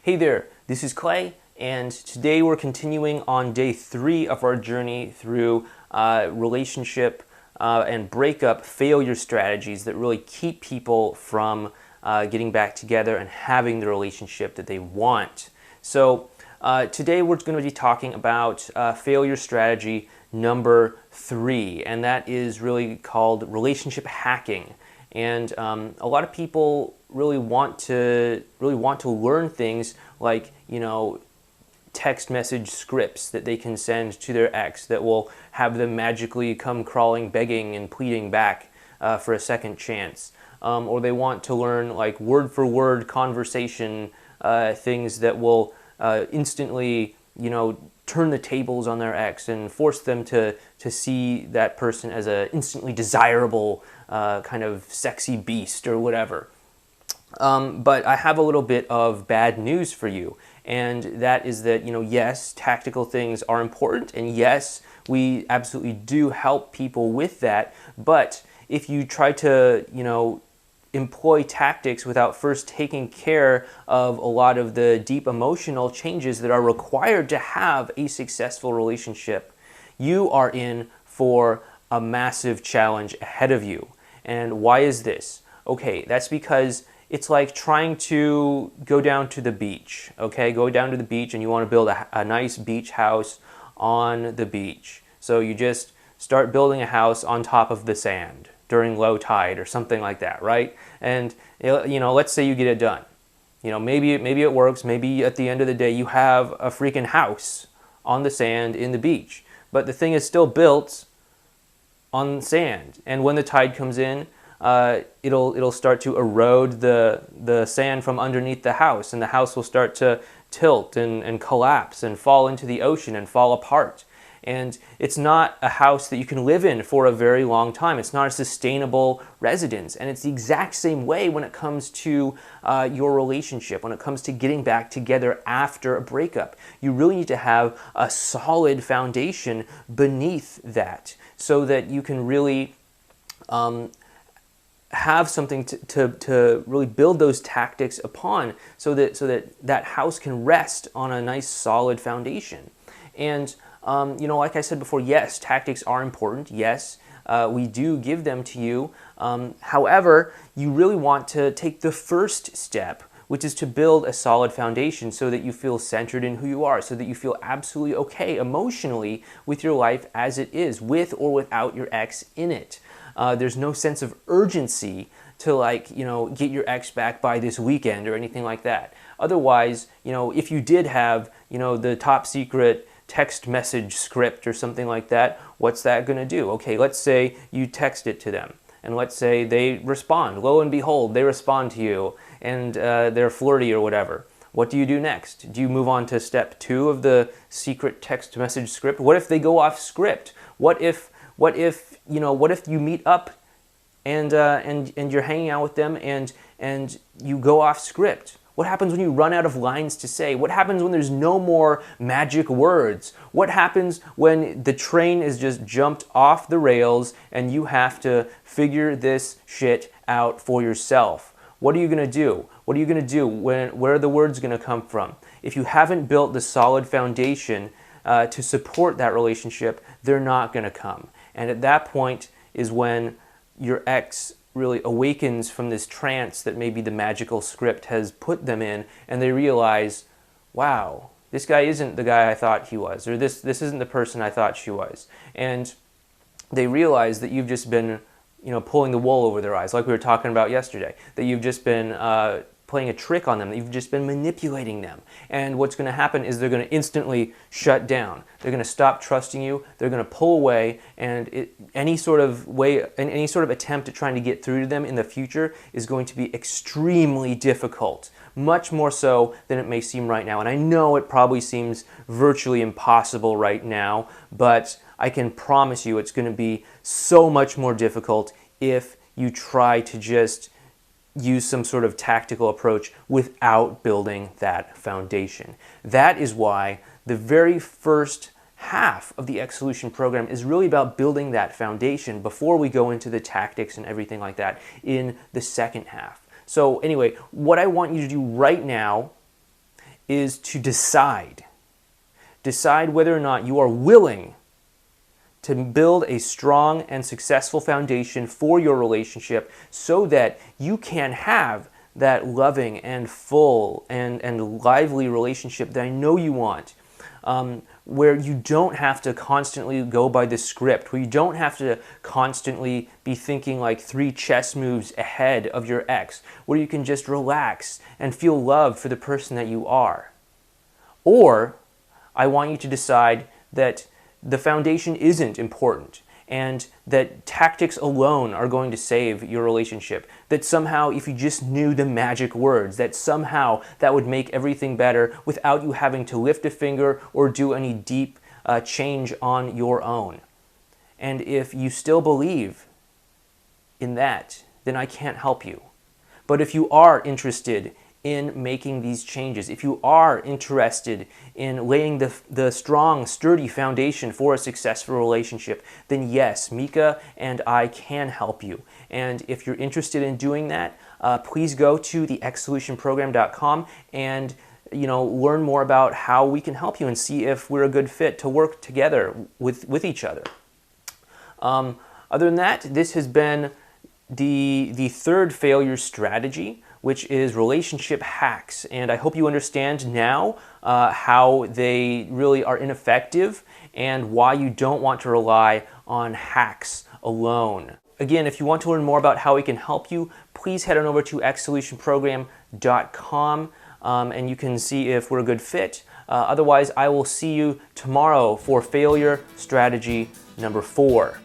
Hey there, this is Clay, and today we're continuing on day 3 of our journey through relationship and breakup failure strategies that really keep people from getting back together and having the relationship that they want. So today we're going to be talking about failure strategy number 3, and that is really called relationship hacking. And a lot of people really want to learn things like, text message scripts that they can send to their ex that will have them magically come crawling, begging and pleading back for a second chance. Or they want to learn like word for word conversation things that will instantly, turn the tables on their ex and force them to see that person as a instantly desirable kind of sexy beast or whatever. But I have a little bit of bad news for you, and that is that, yes, tactical things are important, and yes, we absolutely do help people with that, but if you try to, employ tactics without first taking care of a lot of the deep emotional changes that are required to have a successful relationship, you are in for a massive challenge ahead of you. And why is this? Okay, that's because it's like trying to go down to the beach, okay? Go down to the beach and you want to build a nice beach house on the beach. So you just start building a house on top of the sand during low tide or something like that, right? And, let's say you get it done. Maybe it works. Maybe at the end of the day you have a freaking house on the sand in the beach. But the thing is still built on sand. And when the tide comes in, it'll start to erode the sand from underneath the house, and the house will start to tilt and collapse and fall into the ocean and fall apart. And it's not a house that you can live in for a very long time. It's not a sustainable residence. And it's the exact same way when it comes to your relationship, when it comes to getting back together after a breakup. You really need to have a solid foundation beneath that so that you can really have something to really build those tactics upon so that house can rest on a nice solid foundation. And like I said before, yes, tactics are important. Yes, we do give them to you. However, you really want to take the first step, which is to build a solid foundation so that you feel centered in who you are, so that you feel absolutely okay emotionally with your life as it is, with or without your ex in it. There's no sense of urgency to get your ex back by this weekend or anything like that. Otherwise, if you did have, the top secret text message script or something like that, what's that going to do? Okay, let's say you text it to them, and let's say they respond. Lo and behold, they respond to you, and they're flirty or whatever. What do you do next? Do you move on to step 2 of the secret text message script? What if they go off script? What if you meet up and you're hanging out with them and you go off script? What happens when you run out of lines to say? What happens when there's no more magic words? What happens when the train is just jumped off the rails and you have to figure this shit out for yourself? What are you going to do? What are you going to do? Where are the words going to come from? If you haven't built the solid foundation to support that relationship, they're not going to come. And at that point is when your ex really awakens from this trance that maybe the magical script has put them in, and they realize, wow, this guy isn't the guy I thought he was, or this isn't the person I thought she was. And they realize that you've just been, pulling the wool over their eyes, like we were talking about yesterday, that you've just been playing a trick on them, that you've just been manipulating them. And what's going to happen is they're going to instantly shut down. They're going to stop trusting you. They're going to pull away, and any sort of attempt at trying to get through to them in the future is going to be extremely difficult, much more so than it may seem right now. And I know it probably seems virtually impossible right now, but I can promise you it's going to be so much more difficult if you try to just use some sort of tactical approach without building that foundation. That is why the very first half of the X Solution program is really about building that foundation before we go into the tactics and everything like that in the second half. So anyway, what I want you to do right now is to decide. Decide whether or not you are willing to build a strong and successful foundation for your relationship so that you can have that loving and full and lively relationship that I know you want, where you don't have to constantly go by the script, where you don't have to constantly be thinking like 3 chess moves ahead of your ex, where you can just relax and feel love for the person that you are. Or I want you to decide that the foundation isn't important and that tactics alone are going to save your relationship. That somehow if you just knew the magic words, that somehow that would make everything better without you having to lift a finger or do any deep change on your own. And if you still believe in that, then I can't help you. But if you are interested in making these changes, if you are interested in laying the strong, sturdy foundation for a successful relationship, then yes, Mika and I can help you. And if you're interested in doing that, please go to thexsolutionprogram.com and learn more about how we can help you and see if we're a good fit to work together with each other. Other than that, this has been the third failure strategy, which is relationship hacks. And I hope you understand now how they really are ineffective and why you don't want to rely on hacks alone. Again, if you want to learn more about how we can help you, please head on over to xsolutionprogram.com and you can see if we're a good fit. Otherwise, I will see you tomorrow for failure strategy number 4.